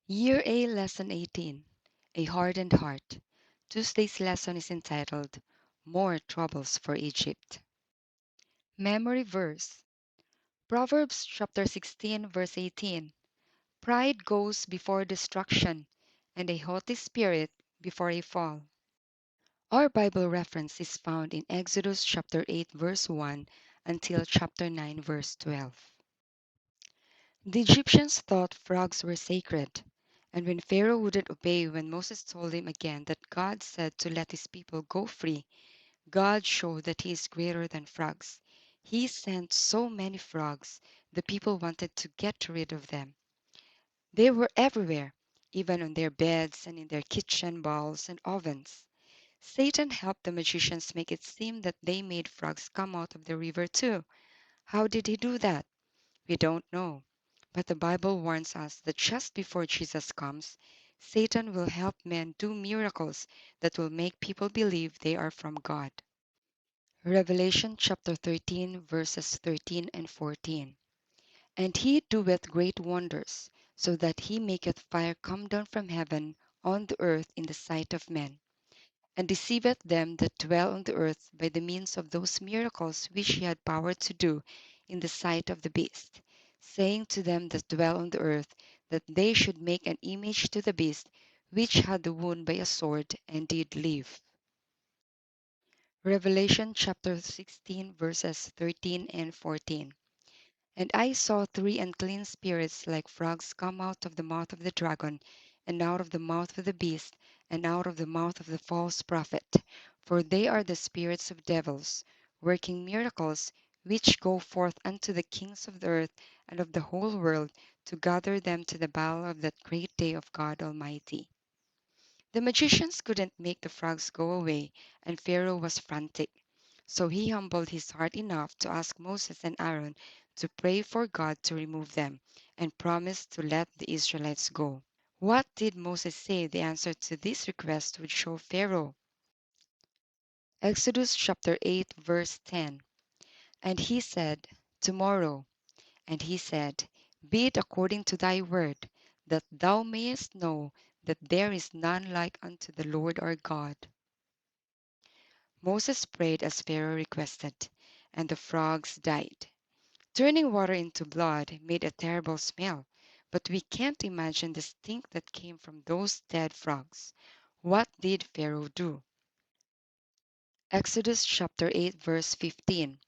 Year A Lesson 18, A Hardened Heart. Tuesday's lesson is entitled, More Troubles for Egypt. Memory Verse, Proverbs chapter 16 verse 18. Pride goes before destruction, and a haughty spirit before a fall. Our Bible reference is found in Exodus chapter 8 verse 1 until chapter 9 verse 12. The Egyptians thought frogs were sacred, and when Pharaoh wouldn't obey when Moses told him again that God said to let his people go free, God showed that he is greater than frogs. He sent so many frogs, the people wanted to get rid of them. They were everywhere, even on their beds and in their kitchen bowls and ovens. Satan helped the magicians make it seem that they made frogs come out of the river too. How did he do that? We don't know. But the Bible warns us that just before Jesus comes, Satan will help men do miracles that will make people believe they are from God. Revelation chapter 13, verses 13 and 14. And he doeth great wonders, so that he maketh fire come down from heaven on the earth in the sight of men, and deceiveth them that dwell on the earth by the means of those miracles which he had power to do in the sight of the beast, saying to them that dwell on the earth that they should make an image to the beast which had the wound by a sword and did live. Revelation chapter 16 verses 13 and 14. And I saw three unclean spirits like frogs come out of the mouth of the dragon, and out of the mouth of the beast, and out of the mouth of the false prophet. For they are the spirits of devils, working miracles, which go forth unto the kings of the earth and of the whole world, to gather them to the battle of that great day of God Almighty. The magicians couldn't make the frogs go away, and Pharaoh was frantic. So he humbled his heart enough to ask Moses and Aaron to pray for God to remove them, and promised to let the Israelites go. What did Moses say the answer to this request would show Pharaoh? Exodus chapter 8 verse 10. And he said, Tomorrow. And he said, Be it according to thy word, that thou mayest know that there is none like unto the Lord our God. Moses prayed as Pharaoh requested, and the frogs died. Turning water into blood made a terrible smell, but we can't imagine the stink that came from those dead frogs. What did Pharaoh do? Exodus chapter 8 verse 15.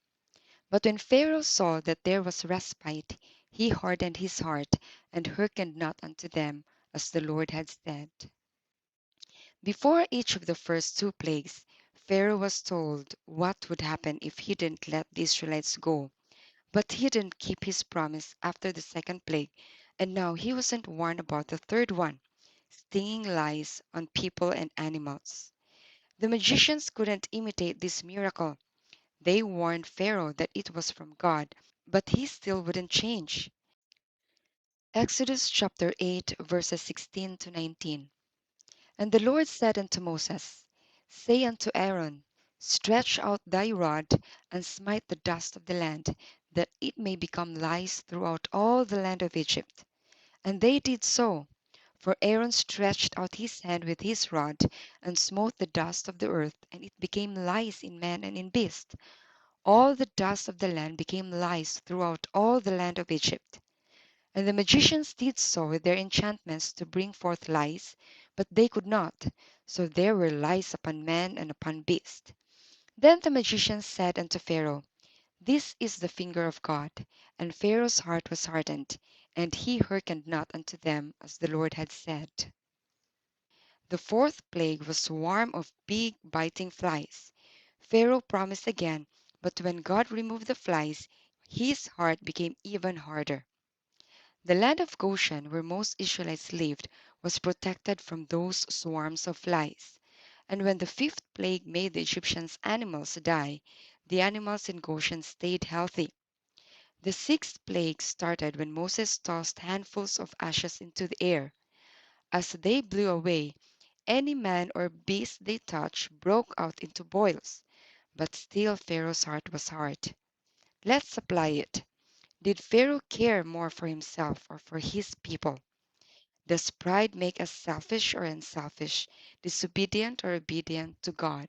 But when Pharaoh saw that there was respite, he hardened his heart and hearkened not unto them, as the Lord had said. Before each of the first two plagues, Pharaoh was told what would happen if he didn't let the Israelites go. But he didn't keep his promise after the second plague, and now he wasn't warned about the third one, stinging lice on people and animals. The magicians couldn't imitate this miracle. They warned Pharaoh that it was from God, but he still wouldn't change. Exodus chapter 8, verses 16 to 19. And the Lord said unto Moses, Say unto Aaron, Stretch out thy rod, and smite the dust of the land, that it may become lice throughout all the land of Egypt. And they did so. For Aaron stretched out his hand with his rod, and smote the dust of the earth, and it became lice in man and in beast. All the dust of the land became lice throughout all the land of Egypt. And the magicians did so with their enchantments to bring forth lice, but they could not. So there were lice upon man and upon beast. Then the magicians said unto Pharaoh, This is the finger of God. And Pharaoh's heart was hardened, and he hearkened not unto them, as the Lord had said. The fourth plague was a swarm of big biting flies. Pharaoh promised again, but when God removed the flies, his heart became even harder. The land of Goshen, where most Israelites lived, was protected from those swarms of flies. And when the fifth plague made the Egyptians' animals die, the animals in Goshen stayed healthy. The sixth plague started when Moses tossed handfuls of ashes into the air. As they blew away, any man or beast they touched broke out into boils. But still Pharaoh's heart was hard. Let's apply it. Did Pharaoh care more for himself or for his people? Does pride make us selfish or unselfish, disobedient or obedient to God?